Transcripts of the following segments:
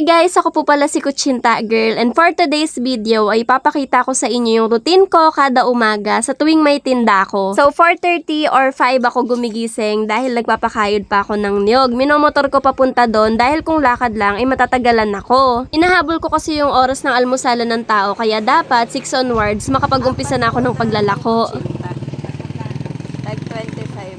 Hi guys, ako po pala si Kutsinta Girl, and for today's video ay papakita ko sa inyo yung routine ko kada umaga sa tuwing may tinda ko. So 4:30 or 5 ako gumigising dahil nagpapakayod pa ako ng niyog. Minomotor ko papunta doon dahil kung lakad lang ay matatagalan ako. Inahabol ko kasi yung oras ng almusalan ng tao kaya dapat 6 onwards makapag-umpisa na ako ng paglalako. Like 25.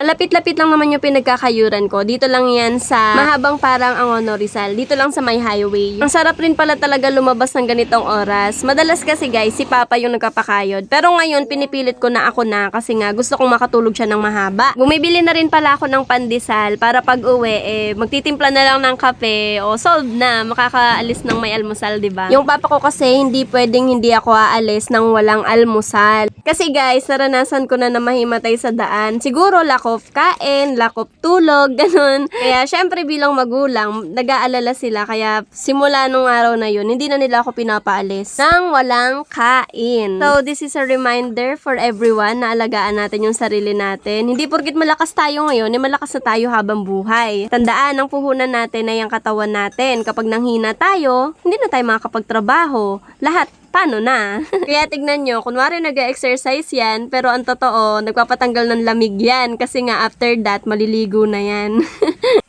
Lapit-lapit lang naman yung pinagkakayuran ko. Dito lang yan sa mahabang parang Angono Rizal. Dito lang sa may highway. Ang sarap rin pala talaga lumabas ng ganitong oras. Madalas kasi guys, si Papa yung nagpapakayod. Pero ngayon, pinipilit ko na ako na kasi nga gusto kong makatulog siya ng mahaba. Bumibili na rin pala ako ng pandesal para pag uwi, magtitimpla na lang ng kape o solve na, makakaalis ng may almusal, diba? Yung Papa ko kasi hindi pwedeng hindi ako aalis ng walang almusal. Kasi guys, naranasan ko na mahimatay sa daan. Siguro lack of kain, lack of tulog, ganun. Kaya syempre bilang magulang, nag-aalala sila. Kaya simula nung araw na yun, hindi na nila ako pinapaalis nang walang kain. So this is a reminder for everyone na alagaan natin yung sarili natin. Hindi porkit malakas tayo ngayon, malakas na tayo habang buhay. Tandaan, ang puhunan natin ay ang katawan natin. Kapag nanghina tayo, hindi na tayo makakapagtrabaho. Lahat paano na? Kaya tignan nyo, kunwari nag-exercise yan, pero ang totoo, nagpapatanggal ng lamig yan. Kasi nga after that, maliligo na yan.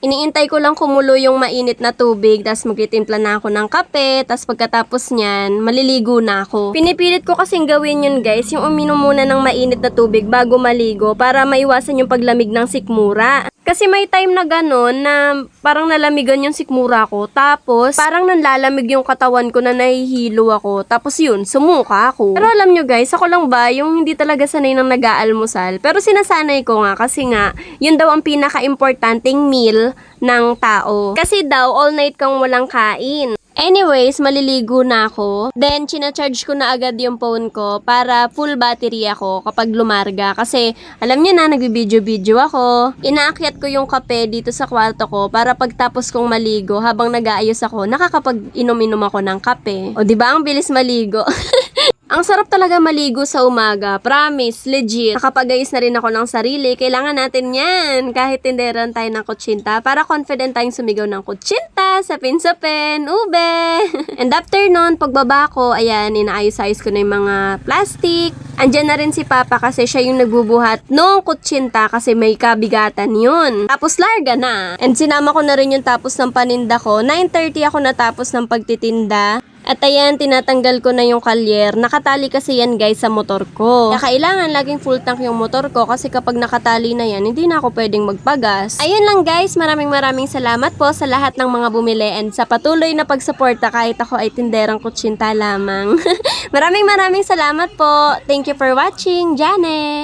Iniintay ko lang kumulo yung mainit na tubig, tapos magtitimpla na ako ng kape, tapos pagkatapos nyan, maliligo na ako. Pinipilit ko kasing gawin yun guys, yung uminom muna ng mainit na tubig bago maligo, para maiwasan yung paglamig ng sikmura. Kasi may time na gano'n na parang nalamigan yung sikmura ko. Tapos, parang nanlalamig yung katawan ko na nahihilo ako. Tapos yun, sumuka ako. Pero alam nyo guys, ako lang ba yung hindi talaga sanay ng nag-aalmusal? Pero sinasanay ko nga kasi nga, yun daw ang pinaka-importanting meal ng tao. Kasi daw, all night kang walang kain. Anyways, maliligo na ako. Then, charge ko na agad yung phone ko para full battery ako kapag lumarga. Kasi, alam niyo na, nagbibideo-video ako. Inaakyat ko yung kape dito sa kwarto ko para pagtapos kong maligo, habang nag-aayos ako, nakakapag-inom-inom ako ng kape. O, diba? Ang bilis maligo. Ang sarap talaga maligo sa umaga. Promise, legit. Nakapag-ayos na rin ako ng sarili. Kailangan natin yan. Kahit tinderan tayo ng kutsinta. Para confident tayong sumigaw ng kutsinta, sapin-sapin, ube. And after nun, pagbaba ko, ayan, inaayos-ayos ko na yung mga plastic. Andyan na rin si Papa kasi siya yung nagbubuhat nung kutsinta kasi may kabigatan yun. Tapos larga na. And sinama ko na rin yung tapos ng paninda ko. 9:30 ako natapos ng pagtitinda. At ayan, tinatanggal ko na yung kalyer. Nakatali kasi yan guys sa motor ko. Kaya kailangan laging full tank yung motor ko kasi kapag nakatali na yan, hindi na ako pwedeng magpagas. Ayun lang guys, maraming salamat po sa lahat ng mga bumili and sa patuloy na pagsuporta kahit ako ay tinderang kutsinta lamang. maraming salamat po. Thank you for watching. Jane!